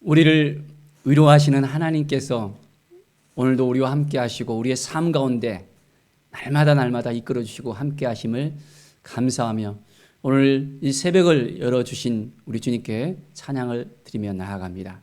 우리를 위로하시는 하나님께서 오늘도 우리와 함께 하시고 우리의 삶 가운데 날마다 이끌어 주시고 함께 하심을 감사하며 오늘 이 새벽을 열어주신 우리 주님께 찬양을 드리며 나아갑니다.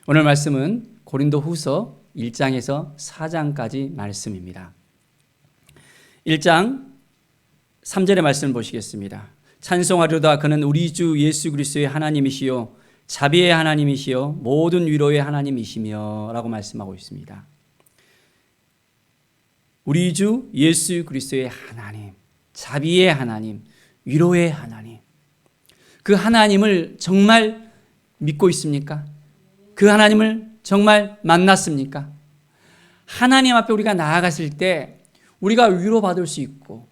오늘 말씀은 고린도후서 1장에서 4장까지 말씀입니다. 1장 3절의 말씀을 보시겠습니다. 찬송하려다 그는 우리 주 예수 그리스도의 하나님이시요 자비의 하나님이시요 모든 위로의 하나님이시며 라고 말씀하고 있습니다. 우리 주 예수 그리스도의 하나님, 자비의 하나님, 위로의 하나님, 그 하나님을 정말 믿고 있습니까? 그 하나님을 정말 만났습니까? 하나님 앞에 우리가 나아갔을 때 우리가 위로받을 수 있고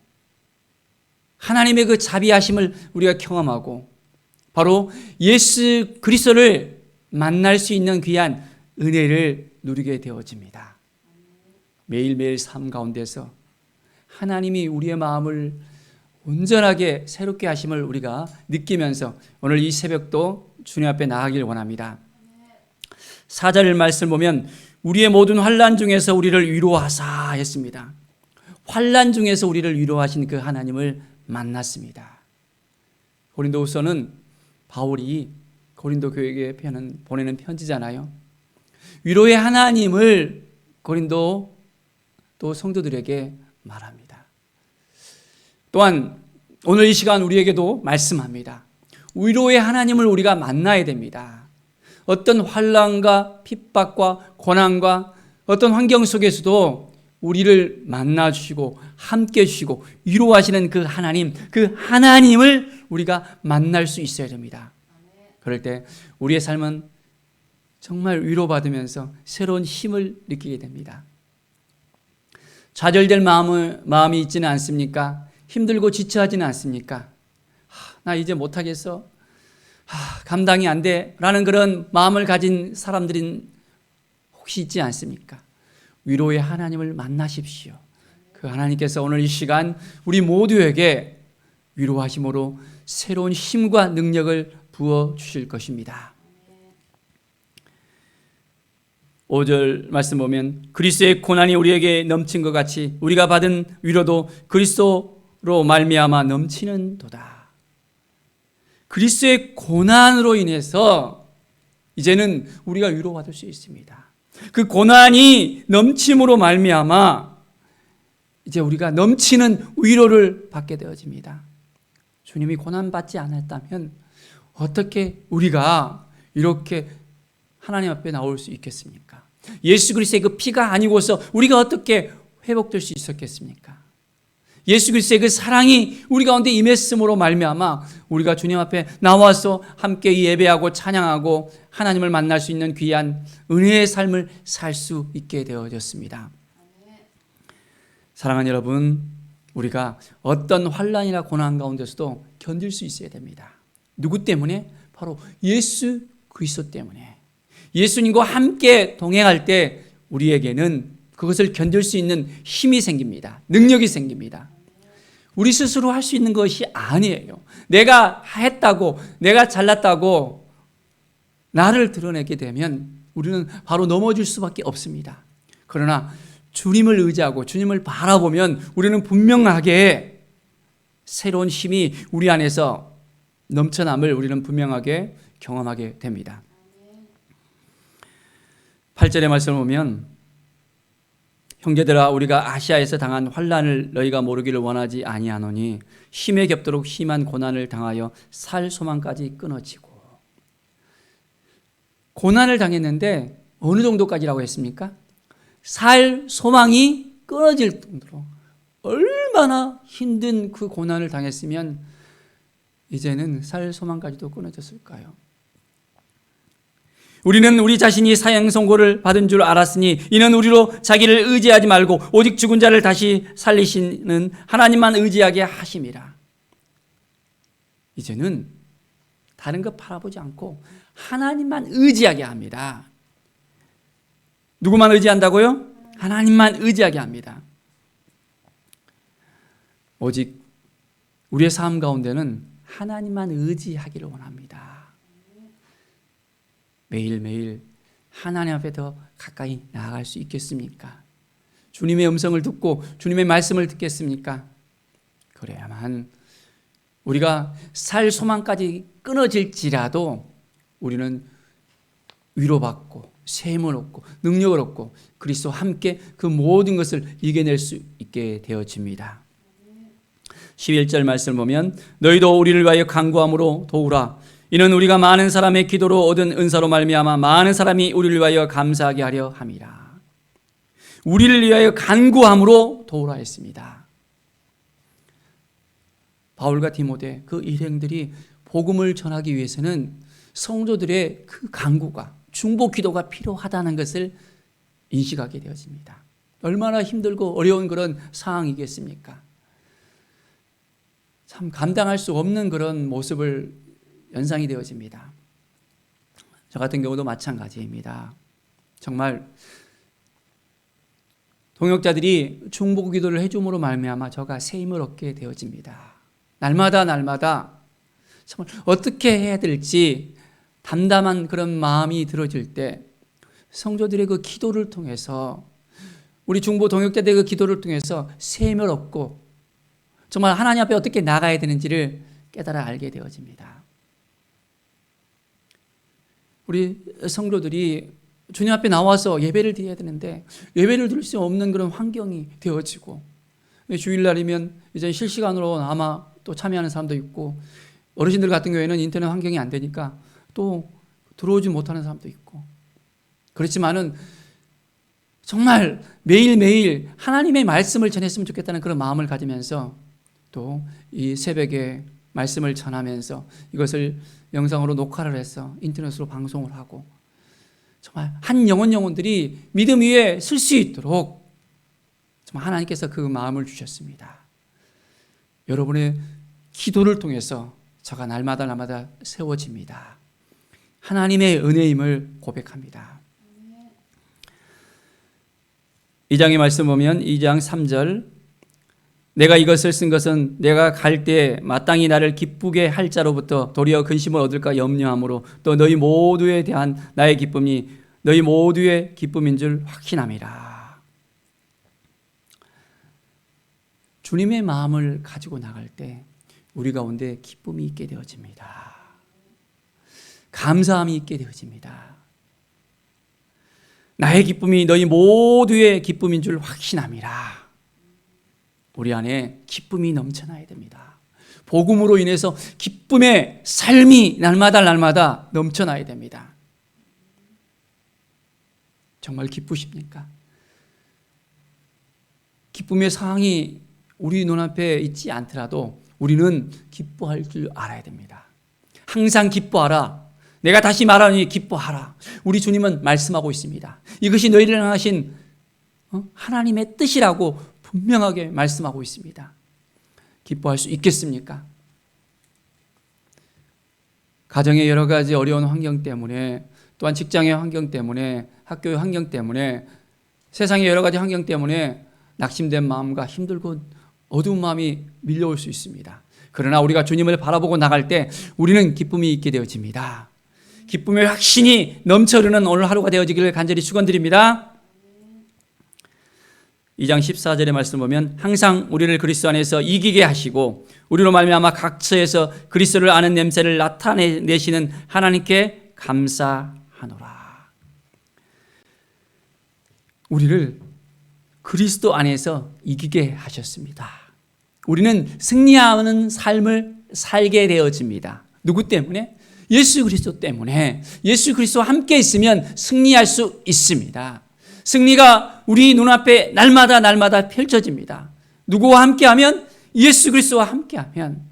하나님의 그 자비하심을 우리가 경험하고 바로 예수 그리스도를 만날 수 있는 귀한 은혜를 누리게 되어집니다. 매일매일 삶 가운데서 하나님이 우리의 마음을 온전하게 새롭게 하심을 우리가 느끼면서 오늘 이 새벽도 주님 앞에 나아가길 원합니다. 4절 말씀 보면 우리의 모든 환난 중에서 우리를 위로하사 했습니다. 환난 중에서 우리를 위로하신 그 하나님을 만났습니다. 고린도후서는 바울이 고린도 교회에 보내는 편지잖아요. 위로의 하나님을 고린도 또 성도들에게 말합니다. 또한 오늘 이 시간 우리에게도 말씀합니다. 위로의 하나님을 우리가 만나야 됩니다. 어떤 환난과 핍박과 고난과 어떤 환경 속에서도 우리를 만나주시고 함께 해주시고 위로하시는 그 하나님을 우리가 만날 수 있어야 됩니다. 그럴 때 우리의 삶은 정말 위로받으면서 새로운 힘을 느끼게 됩니다. 좌절될 마음이 있지는 않습니까? 힘들고 지쳐하지는 않습니까? 나 이제 못하겠어. 감당이 안 돼. 라는 그런 마음을 가진 사람들은 혹시 있지 않습니까? 위로의 하나님을 만나십시오. 그 하나님께서 오늘 이 시간 우리 모두에게 위로하심으로 새로운 힘과 능력을 부어주실 것입니다. 5절 말씀 보면 그리스도의 고난이 우리에게 넘친 것 같이 우리가 받은 위로도 그리스도로 말미암아 넘치는 도다. 그리스도의 고난으로 인해서 이제는 우리가 위로받을 수 있습니다. 그 고난이 넘침으로 말미암아 이제 우리가 넘치는 위로를 받게 되어집니다. 주님이 고난받지 않았다면 어떻게 우리가 이렇게 하나님 앞에 나올 수 있겠습니까? 예수 그리스도의 그 피가 아니고서 우리가 어떻게 회복될 수 있었겠습니까? 예수 그리스도의 그 사랑이 우리 가운데 임했음으로 말미암아 우리가 주님 앞에 나와서 함께 예배하고 찬양하고 하나님을 만날 수 있는 귀한 은혜의 삶을 살 수 있게 되어졌습니다. 사랑하는 여러분, 우리가 어떤 환난이나 고난 가운데서도 견딜 수 있어야 됩니다. 누구 때문에? 바로 예수 그리스도 때문에. 예수님과 함께 동행할 때 우리에게는 그것을 견딜 수 있는 힘이 생깁니다. 능력이 생깁니다. 우리 스스로 할 수 있는 것이 아니에요. 내가 했다고, 내가 잘났다고 나를 드러내게 되면 우리는 바로 넘어질 수밖에 없습니다. 그러나 주님을 의지하고 주님을 바라보면 우리는 분명하게 새로운 힘이 우리 안에서 넘쳐남을 우리는 분명하게 경험하게 됩니다. 8절의 말씀을 보면 형제들아 우리가 아시아에서 당한 환난을 너희가 모르기를 원하지 아니하노니 힘에 겹도록 심한 고난을 당하여 살 소망까지 끊어지고. 고난을 당했는데 어느 정도까지라고 했습니까? 살 소망이 끊어질 정도로 얼마나 힘든 그 고난을 당했으면 이제는 살 소망까지도 끊어졌을까요? 우리는 우리 자신이 사형 선고를 받은 줄 알았으니 이는 우리로 자기를 의지하지 말고 오직 죽은 자를 다시 살리시는 하나님만 의지하게 하심이라. 이제는 다른 것 바라보지 않고 하나님만 의지하게 합니다. 누구만 의지한다고요? 하나님만 의지하게 합니다. 오직 우리의 삶 가운데는 하나님만 의지하기를 원합니다. 매일매일 하나님 앞에 더 가까이 나아갈 수 있겠습니까? 주님의 음성을 듣고 주님의 말씀을 듣겠습니까? 그래야만 우리가 살 소망까지 끊어질지라도 우리는 위로받고 셈을 얻고 능력을 얻고 그리스도와 함께 그 모든 것을 이겨낼 수 있게 되어집니다. 11절 말씀을 보면 너희도 우리를 위하여 간구함으로 도우라. 이는 우리가 많은 사람의 기도로 얻은 은사로 말미암아 많은 사람이 우리를 위하여 감사하게 하려 함이라. 우리를 위하여 간구함으로 도우라 했습니다. 바울과 디모데 그 일행들이 복음을 전하기 위해서는 성도들의 그 간구가 중보 기도가 필요하다는 것을 인식하게 되어집니다. 얼마나 힘들고 어려운 그런 상황이겠습니까? 참 감당할 수 없는 그런 모습을 연상이 되어집니다. 저 같은 경우도 마찬가지입니다. 정말 동역자들이 중보 기도를 해줌으로 말미암아 저가 새 힘을 얻게 되어집니다. 날마다 정말 어떻게 해야 될지 담담한 그런 마음이 들어질 때 성도들의 그 기도를 통해서 우리 중보 동역자들의 그 기도를 통해서 새 힘을 얻고 정말 하나님 앞에 어떻게 나가야 되는지를 깨달아 알게 되어집니다. 우리 성도들이 주님 앞에 나와서 예배를 드려야 되는데 예배를 드릴 수 없는 그런 환경이 되어지고 주일날이면 이제 실시간으로 아마 또 참여하는 사람도 있고 어르신들 같은 경우에는 인터넷 환경이 안 되니까 또 들어오지 못하는 사람도 있고 그렇지만은 정말 매일매일 하나님의 말씀을 전했으면 좋겠다는 그런 마음을 가지면서 또 이 새벽에 말씀을 전하면서 이것을 영상으로 녹화를 해서 인터넷으로 방송을 하고 정말 한 영혼들이 믿음 위에 설 수 있도록 정말 하나님께서 그 마음을 주셨습니다. 여러분의 기도를 통해서 저가 날마다 세워집니다. 하나님의 은혜임을 고백합니다. 2장의 말씀 보면 2장 3절 내가 이것을 쓴 것은 내가 갈 때 마땅히 나를 기쁘게 할 자로부터 도리어 근심을 얻을까 염려함으로 또 너희 모두에 대한 나의 기쁨이 너희 모두의 기쁨인 줄 확신함이라. 주님의 마음을 가지고 나갈 때 우리 가운데 기쁨이 있게 되어집니다. 감사함이 있게 되어집니다. 나의 기쁨이 너희 모두의 기쁨인 줄 확신함이라. 우리 안에 기쁨이 넘쳐나야 됩니다. 복음으로 인해서 기쁨의 삶이 날마다 넘쳐나야 됩니다. 정말 기쁘십니까? 기쁨의 상황이 우리 눈앞에 있지 않더라도 우리는 기뻐할 줄 알아야 됩니다. 항상 기뻐하라. 내가 다시 말하니 기뻐하라. 우리 주님은 말씀하고 있습니다. 이것이 너희를 향하신 하나님의 뜻이라고 분명하게 말씀하고 있습니다. 기뻐할 수 있겠습니까? 가정의 여러 가지 어려운 환경 때문에 또한 직장의 환경 때문에 학교의 환경 때문에 세상의 여러 가지 환경 때문에 낙심된 마음과 힘들고 어두운 마음이 밀려올 수 있습니다. 그러나 우리가 주님을 바라보고 나갈 때 우리는 기쁨이 있게 되어집니다. 기쁨의 확신이 넘쳐 흐르는 오늘 하루가 되어지기를 간절히 축원드립니다. 2장 14절의 말씀 보면 항상 우리를 그리스도 안에서 이기게 하시고 우리로 말미암아 각처에서 그리스도를 아는 냄새를 나타내시는 하나님께 감사하노라. 우리를 그리스도 안에서 이기게 하셨습니다. 우리는 승리하는 삶을 살게 되어집니다. 누구 때문에? 예수 그리스도 때문에. 예수 그리스도와 함께 있으면 승리할 수 있습니다. 승리가 우리 눈앞에 날마다 펼쳐집니다. 누구와 함께하면? 예수 그리스도와 함께하면.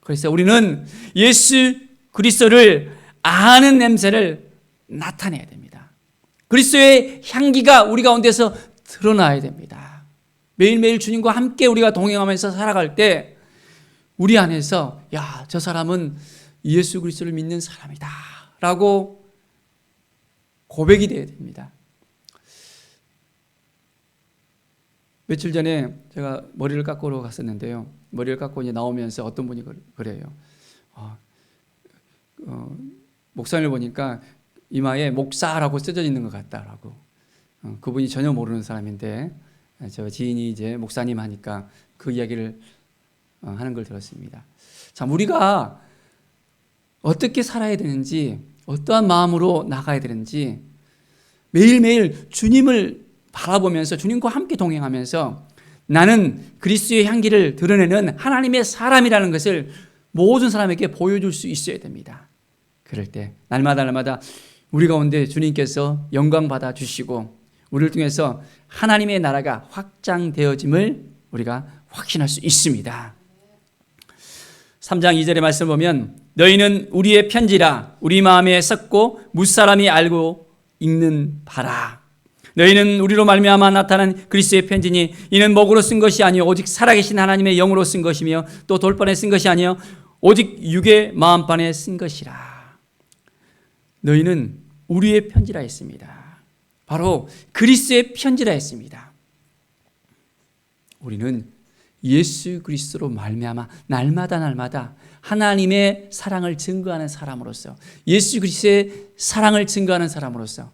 그래서 우리는 예수 그리스도를 아는 냄새를 나타내야 됩니다. 그리스도의 향기가 우리 가운데서 드러나야 됩니다. 매일매일 주님과 함께 우리가 동행하면서 살아갈 때 우리 안에서 야, 저 사람은 예수 그리스도를 믿는 사람이다 라고 고백이 되어야 됩니다. 며칠 전에 제가 머리를 깎으러 갔었는데요. 머리를 깎고 이제 나오면서 어떤 분이 그래요. 목사님을 보니까 이마에 목사라고 써져 있는 것 같다라고. 그분이 전혀 모르는 사람인데 저 지인이 이제 목사님 하니까 그 이야기를 하는 걸 들었습니다. 참, 우리가 어떻게 살아야 되는지, 어떠한 마음으로 나가야 되는지 매일매일 주님을 바라보면서 주님과 함께 동행하면서 나는 그리스도의 향기를 드러내는 하나님의 사람이라는 것을 모든 사람에게 보여줄 수 있어야 됩니다. 그럴 때 날마다 우리 가운데 주님께서 영광 받아 주시고 우리를 통해서 하나님의 나라가 확장되어짐을 우리가 확신할 수 있습니다. 3장 2절의 말씀 보면 너희는 우리의 편지라 우리 마음에 썩고 무사람이 알고 읽는 바라. 너희는 우리로 말미암아 나타난 그리스도의 편지니 이는 목으로 쓴 것이 아니요 오직 살아계신 하나님의 영으로 쓴 것이며 또 돌판에 쓴 것이 아니요 오직 육의 마음판에 쓴 것이라. 너희는 우리의 편지라 했습니다. 바로 그리스도의 편지라 했습니다. 우리는 예수 그리스도로 말미암아 날마다 하나님의 사랑을 증거하는 사람으로서, 예수 그리스도의 사랑을 증거하는 사람으로서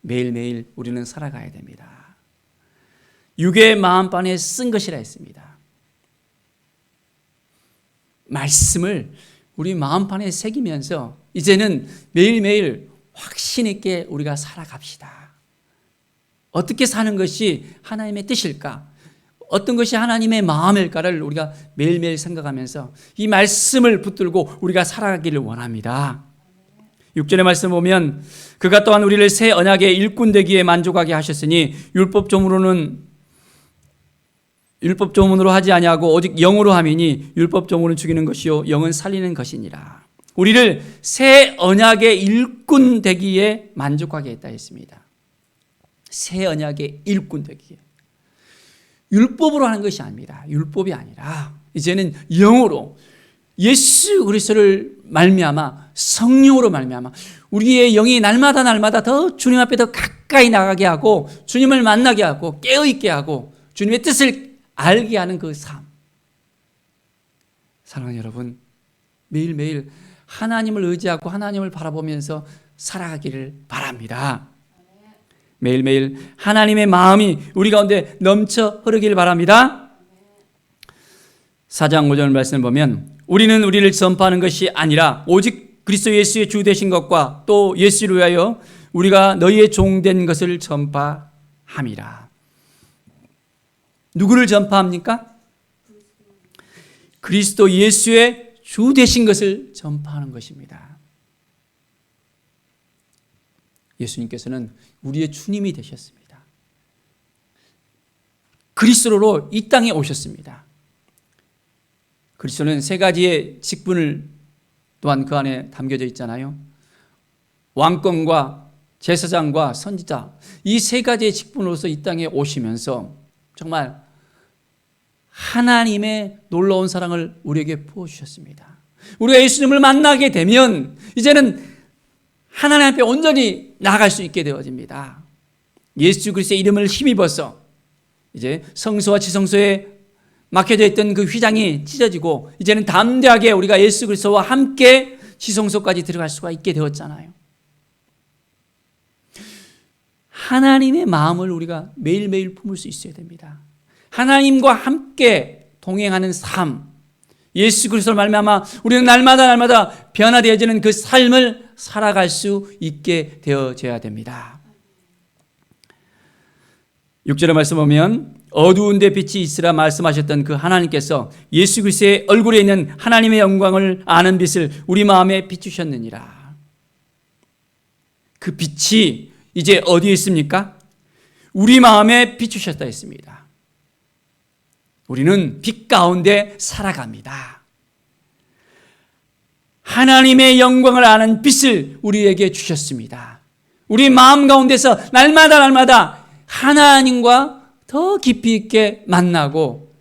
매일매일 우리는 살아가야 됩니다. 육의 마음판에 쓴 것이라 했습니다. 말씀을 우리 마음판에 새기면서 이제는 매일매일 확신 있게 우리가 살아갑시다. 어떻게 사는 것이 하나님의 뜻일까? 어떤 것이 하나님의 마음일까를 우리가 매일매일 생각하면서 이 말씀을 붙들고 우리가 살아가기를 원합니다. 6절의 말씀 보면 그가 또한 우리를 새 언약의 일꾼 되기에 만족하게 하셨으니 율법 조문으로 하지 아니하고 오직 영으로 함이니 율법 조문은 죽이는 것이요 영은 살리는 것이니라. 우리를 새 언약의 일꾼 되기에 만족하게 했다 했습니다. 새 언약의 일꾼 되기에. 율법으로 하는 것이 아닙니다. 율법이 아니라 이제는 영으로 예수 그리스도를 말미암아 성령으로 말미암아 우리의 영이 날마다 더 주님 앞에 더 가까이 나가게 하고 주님을 만나게 하고 깨어있게 하고 주님의 뜻을 알게 하는 그 삶. 사랑하는 여러분, 매일매일 하나님을 의지하고 하나님을 바라보면서 살아가기를 바랍니다. 매일매일 하나님의 마음이 우리 가운데 넘쳐 흐르길 바랍니다. 4장 5절 말씀을 보면 우리는 우리를 전파하는 것이 아니라 오직 그리스도 예수의 주 되신 것과 또 예수를 위하여 우리가 너희의 종된 것을 전파함이라. 누구를 전파합니까? 그리스도 예수의 주 되신 것을 전파하는 것입니다. 예수님께서는 우리의 주님이 되셨습니다. 그리스도로 이 땅에 오셨습니다. 그리스도는 세 가지의 직분을 또한 그 안에 담겨져 있잖아요. 왕권과 제사장과 선지자, 이 세 가지의 직분으로서 이 땅에 오시면서 정말 하나님의 놀라운 사랑을 우리에게 부어주셨습니다. 우리가 예수님을 만나게 되면 이제는 하나님 앞에 온전히 나아갈 수 있게 되어집니다. 예수 그리스도의 이름을 힘입어서 이제 성소와 지성소에 막혀져 있던 그 휘장이 찢어지고 이제는 담대하게 우리가 예수 그리스도와 함께 지성소까지 들어갈 수가 있게 되었잖아요. 하나님의 마음을 우리가 매일매일 품을 수 있어야 됩니다. 하나님과 함께 동행하는 삶, 예수 그리스도를 말미암아 우리는 날마다 변화되어지는 그 삶을 살아갈 수 있게 되어져야 됩니다. 6절의 말씀 보면 어두운 데 빛이 있으라 말씀하셨던 그 하나님께서 예수 그리스도의 얼굴에 있는 하나님의 영광을 아는 빛을 우리 마음에 비추셨느니라. 그 빛이 이제 어디에 있습니까? 우리 마음에 비추셨다 했습니다. 우리는 빛 가운데 살아갑니다. 하나님의 영광을 아는 빛을 우리에게 주셨습니다. 우리 마음 가운데서 날마다 하나님과 더 깊이 있게 만나고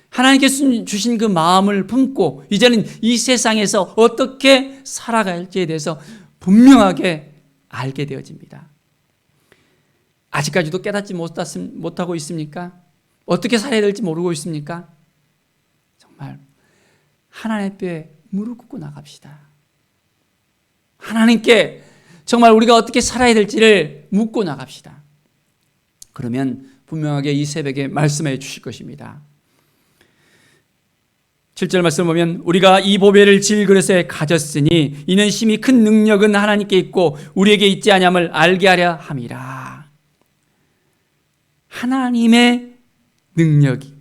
하나님께서 주신 그 마음을 품고 이제는 이 세상에서 어떻게 살아갈지에 대해서 분명하게 알게 되어집니다. 아직까지도 깨닫지 못하고 있습니까? 어떻게 살아야 될지 모르고 있습니까? 정말 하나님 앞에 무릎 꿇고 나갑시다. 하나님께 정말 우리가 어떻게 살아야 될지를 묻고 나갑시다. 그러면 분명하게 이 새벽에 말씀해 주실 것입니다. 7절 말씀 보면 우리가 이 보배를 질그릇에 가졌으니 이는 심히 큰 능력은 하나님께 있고 우리에게 있지 아니함을 알게 하려 함이라. 하나님의 능력이,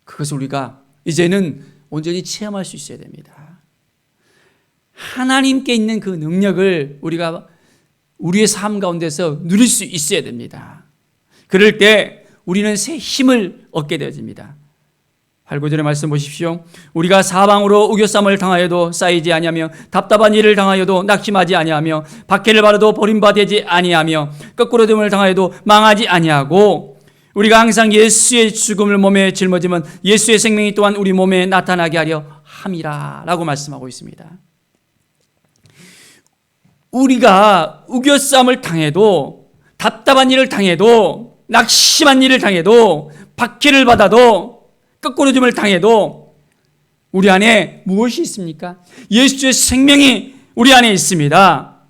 그것을 우리가 이제는 온전히 체험할 수 있어야 됩니다. 하나님께 있는 그 능력을 우리가 우리의 삶 가운데서 누릴 수 있어야 됩니다. 그럴 때 우리는 새 힘을 얻게 되어집니다. 8, 9절의 말씀 보십시오. 우리가 사방으로 우겨쌈을 당하여도 쌓이지 아니하며 답답한 일을 당하여도 낙심하지 아니하며 박해를 받아도 버림받지 아니하며 거꾸로됨을 당하여도 망하지 아니하고 우리가 항상 예수의 죽음을 몸에 짊어지면 예수의 생명이 또한 우리 몸에 나타나게 하려 함이라 라고 말씀하고 있습니다. 우리가 우겨쌈을 당해도 답답한 일을 당해도 낙심한 일을 당해도 박해를 받아도 거꾸로짐을 당해도 우리 안에 무엇이 있습니까? 예수의 생명이 우리 안에 있습니다.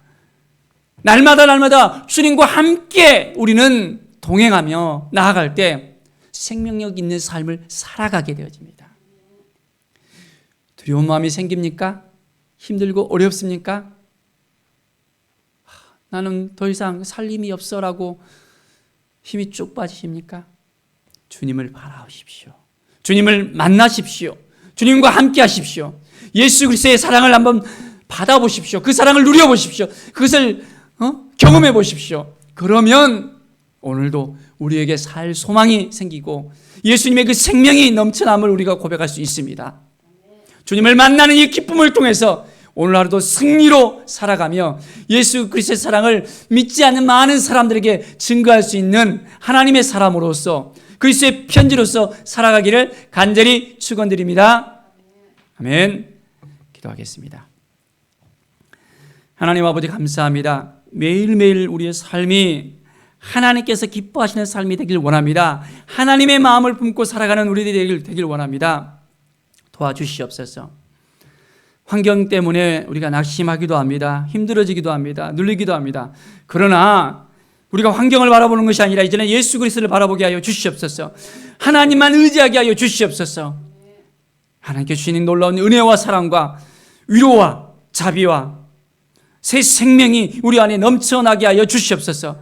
날마다 주님과 함께 우리는 동행하며 나아갈 때 생명력 있는 삶을 살아가게 되어집니다. 두려운 마음이 생깁니까? 힘들고 어렵습니까? 나는 더 이상 살림이 없어라고 힘이 쭉 빠지십니까? 주님을 바라보십시오. 주님을 만나십시오. 주님과 함께 하십시오. 예수 그리스도의 사랑을 한번 받아보십시오. 그 사랑을 누려보십시오. 그것을 경험해 보십시오. 그러면 오늘도 우리에게 살 소망이 생기고 예수님의 그 생명이 넘쳐남을 우리가 고백할 수 있습니다. 주님을 만나는 이 기쁨을 통해서 오늘 하루도 승리로 살아가며 예수 그리스도의 사랑을 믿지 않는 많은 사람들에게 증거할 수 있는 하나님의 사람으로서 그리스도의 편지로서 살아가기를 간절히 축원드립니다. 아멘. 기도하겠습니다. 하나님 아버지 감사합니다. 매일매일 우리의 삶이 하나님께서 기뻐하시는 삶이 되길 원합니다. 하나님의 마음을 품고 살아가는 우리들이 되길 원합니다. 도와주시옵소서. 환경 때문에 우리가 낙심하기도 합니다. 힘들어지기도 합니다. 눌리기도 합니다. 그러나 우리가 환경을 바라보는 것이 아니라 이제는 예수 그리스도를 바라보게 하여 주시옵소서. 하나님만 의지하게 하여 주시옵소서. 하나님께 주시는 놀라운 은혜와 사랑과 위로와 자비와 새 생명이 우리 안에 넘쳐나게 하여 주시옵소서.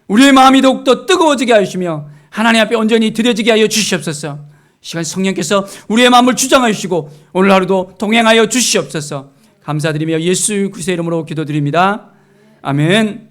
우리의 마음이 더욱더 뜨거워지게 하시며 하나님 앞에 온전히 드려지게 하여 주시옵소서. 시간 성령께서 우리의 마음을 주장하여 주시고 오늘 하루도 동행하여 주시옵소서. 감사드리며 예수 그리스도의 이름으로 기도드립니다. 아멘.